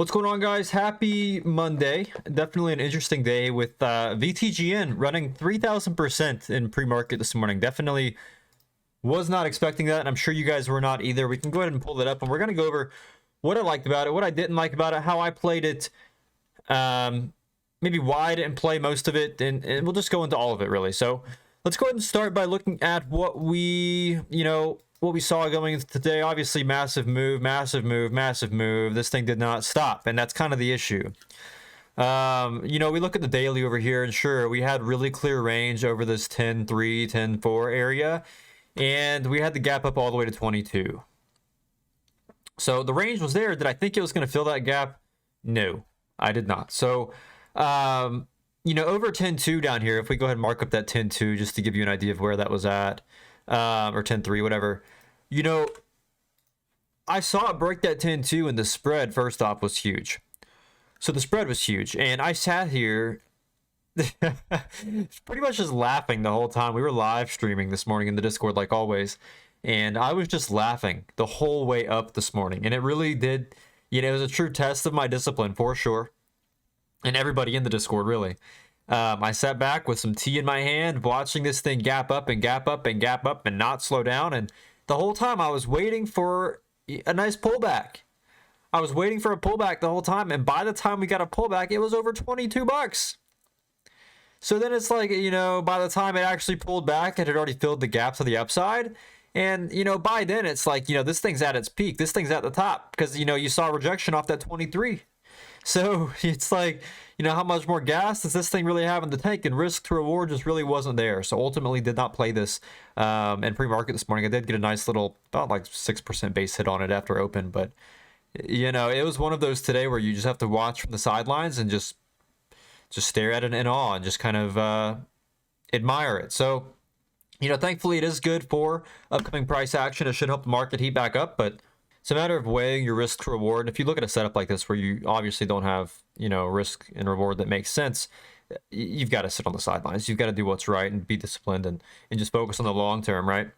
What's going on, guys? Happy Monday. Definitely an interesting day with Vtgn running 3,000% in pre-market this morning. Definitely was not expecting that, and I'm sure you guys were not either. We can go ahead and pull that up, and we're going to go over what I liked about it, what I didn't like about it, how I played it, maybe why I didn't play most of it, and we'll just go into all of it, really. So let's go ahead and start by looking at what we, what we saw going into today. Obviously, massive move, massive move, massive move. This thing did not stop, and that's kind of the issue. We look at the daily over here, and sure, we had really clear range over this 10-3, 10-4 area, and we had the gap up all the way to 22. So the range was there. Did I think it was going to fill that gap? No, I did not. So, over 10-2 down here, if we go ahead and mark up that 10-2 just to give you an idea of where that was at, or 10-3, whatever. I saw it break that 10-2, and the spread, first off, was huge. So the spread was huge, and I sat here pretty much just laughing the whole time. We were live streaming this morning in the Discord, like always, and I was just laughing the whole way up this morning, and it really did, it was a true test of my discipline, for sure, and everybody in the Discord, really. I sat back with some tea in my hand, watching this thing gap up and gap up and gap up and not slow down. And the whole time I was waiting for a nice pullback. I was waiting for a pullback the whole time. And by the time we got a pullback, it was over 22 bucks. So then it's like, by the time it actually pulled back, it had already filled the gap to the upside. And, by then it's like, this thing's at its peak. This thing's at the top because, you saw rejection off that 23. So it's like, how much more gas does this thing really have in the tank? And risk to reward just really wasn't there. So ultimately did not play this in pre-market this morning. I did get a nice little, about like 6% base hit on it after open. But, it was one of those today where you just have to watch from the sidelines and just stare at it in awe and just kind of admire it. So, thankfully it is good for upcoming price action. It should help the market heat back up, but it's a matter of weighing your risk to reward. If you look at a setup like this where you obviously don't have, risk and reward that makes sense, you've got to sit on the sidelines. You've got to do what's right and be disciplined and just focus on the long term, right?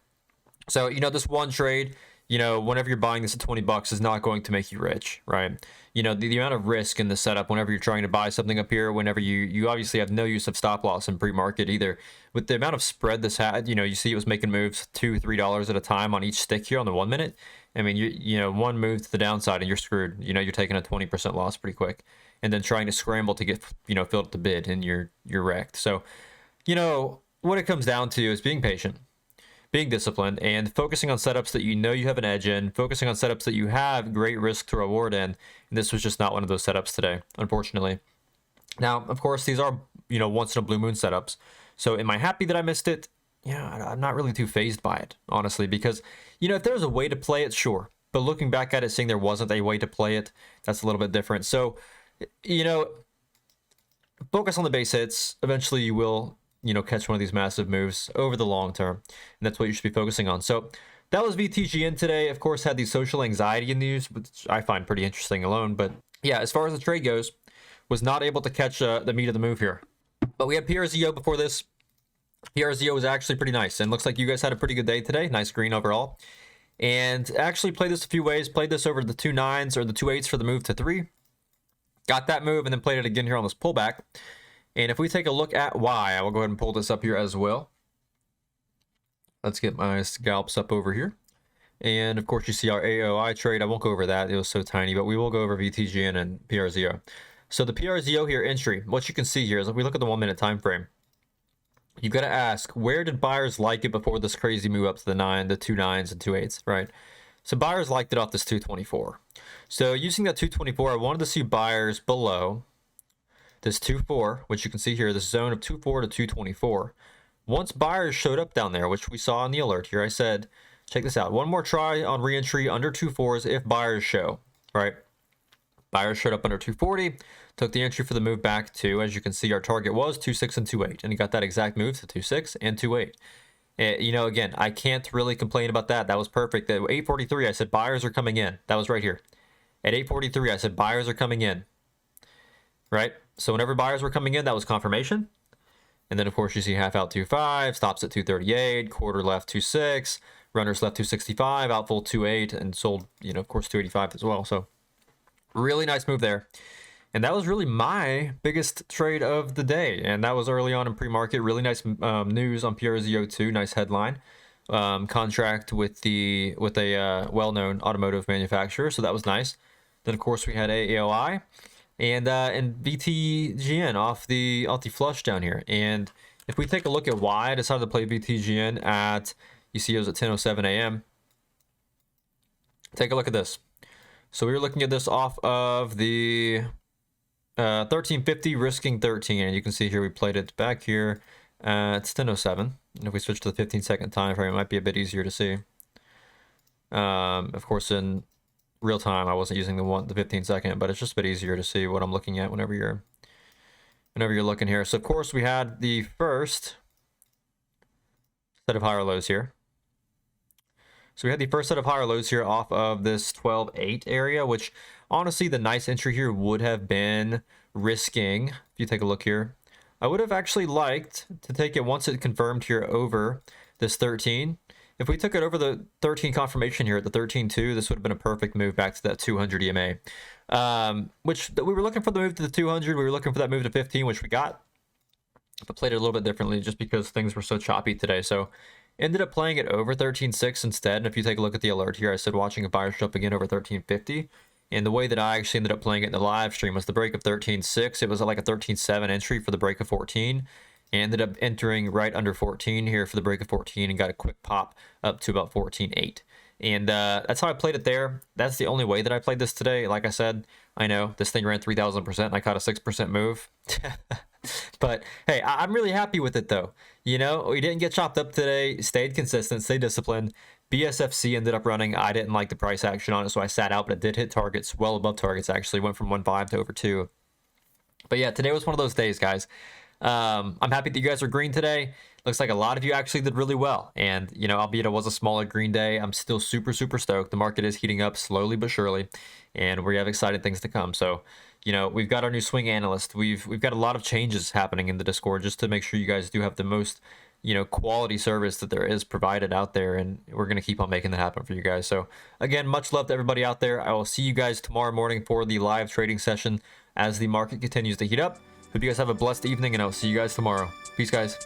So, this one trade, whenever you're buying this at 20 bucks is not going to make you rich, right? The amount of risk in the setup whenever you're trying to buy something up here, whenever you obviously have no use of stop loss in pre-market either. With the amount of spread this had, you see it was making moves $2-3 at a time on each stick here on the 1 minute. I mean, one move to the downside and you're screwed. You're taking a 20% loss pretty quick, and then trying to scramble to get, filled up the bid, and you're wrecked. So, what it comes down to is being patient, being disciplined, and focusing on setups that you have an edge in, focusing on setups that you have great risk to reward in. And this was just not one of those setups today, unfortunately. Now, of course, these are, once in a blue moon setups. So am I happy that I missed it? Yeah, I'm not really too fazed by it, honestly, because, if there's a way to play it, sure. But looking back at it, seeing there wasn't a way to play it, that's a little bit different. So, focus on the base hits. Eventually you will, catch one of these massive moves over the long term. And that's what you should be focusing on. So that was VTGN today. Of course, had the social anxiety news, which I find pretty interesting alone. But yeah, as far as the trade goes, was not able to catch the meat of the move here. But we had PRZO before this. PRZO was actually pretty nice, and looks like you guys had a pretty good day today. Nice green overall. And actually played this a few ways. Played this over the 2 9s or the 2 8s for the move to 3. Got that move and then played it again here on this pullback. And if we take a look at why, I will go ahead and pull this up here as well. Let's get my scalps up over here. And of course you see our AOI trade. I won't go over that. It was so tiny, but we will go over VTGN and PRZO. So the PRZO here entry, what you can see here is if we look at the 1 minute time frame, you've got to ask, where did buyers like it before this crazy move up to the 2 9s and 2 8s, right? So buyers liked it off this 224. So using that 224, I wanted to see buyers below this 2.4, which you can see here, this zone of 2.4 to 224. Once buyers showed up down there, which we saw in the alert here, I said, check this out. One more try on reentry under 2.4s if buyers show, right? Buyers showed up under 240, took the entry for the move back to, as you can see, our target was 2.6 and 2.8, and he got that exact move to 2.6 and 2.8. Again, I can't really complain about that. That was perfect. At 8.43, I said buyers are coming in. That was right here. At 8.43, I said buyers are coming in, right? So whenever buyers were coming in, that was confirmation. And then, of course, you see half out 2.5, stops at 2.38, quarter left 2.6, runners left 2.65, out full 2.8, and sold, of course, 2.85 as well. So Really nice move there. And that was really my biggest trade of the day. And that was early on in pre-market. Really nice news on PRZO2. Nice headline. Contract with a well-known automotive manufacturer. So that was nice. Then, of course, we had AOI and Vtgn off the flush down here. And if we take a look at why I decided to play Vtgn at, you see it was at 10:07 a.m. Take a look at this. So we were looking at this off of the 1350 risking 13, and you can see here we played it back here at 10:07. And if we switch to the 15-second time frame, it might be a bit easier to see. Of course, in real time, I wasn't using the 15-second, but it's just a bit easier to see what I'm looking at whenever you're looking here. So of course we had the first set of higher lows here. So we had the first set of higher lows here off of this 12.8 area, which honestly, the nice entry here would have been risking, if you take a look here, I would have actually liked to take it once it confirmed here over this 13. If we took it over the 13 confirmation here at the 13.2, this would have been a perfect move back to that 200 EMA. Which we were looking for the move to the 200, we were looking for that move to 15, which we got, but played it a little bit differently just because things were so choppy today. So ended up playing it over 13.6 instead. And if you take a look at the alert here, I said watching a buyer jump again over 13.50. And the way that I actually ended up playing it in the live stream was the break of 13.6. It was like a 13.7 entry for the break of 14. And ended up entering right under 14 here for the break of 14 and got a quick pop up to about 14.8. And that's how I played it there. That's the only way that I played this today. Like I said, I know this thing ran 3,000% and I caught a 6% move. But hey, I'm really happy with it though. You know, we didn't get chopped up today, stayed consistent, stayed disciplined. BSFC ended up running. I didn't like the price action on it, so I sat out, but it did hit targets, well above targets actually. Went from 1.5 to over 2. But yeah, today was one of those days, guys. I'm happy that you guys are green today. Looks like a lot of you actually did really well. And, you know, albeit it was a smaller green day, I'm still super, super stoked. The market is heating up slowly but surely, and we have exciting things to come. So, you know, we've got our new swing analyst. We've got a lot of changes happening in the Discord just to make sure you guys do have the most, you know, quality service that there is provided out there. And we're going to keep on making that happen for you guys. So again, much love to everybody out there. I will see you guys tomorrow morning for the live trading session as the market continues to heat up. Hope you guys have a blessed evening, and I'll see you guys tomorrow. Peace, guys.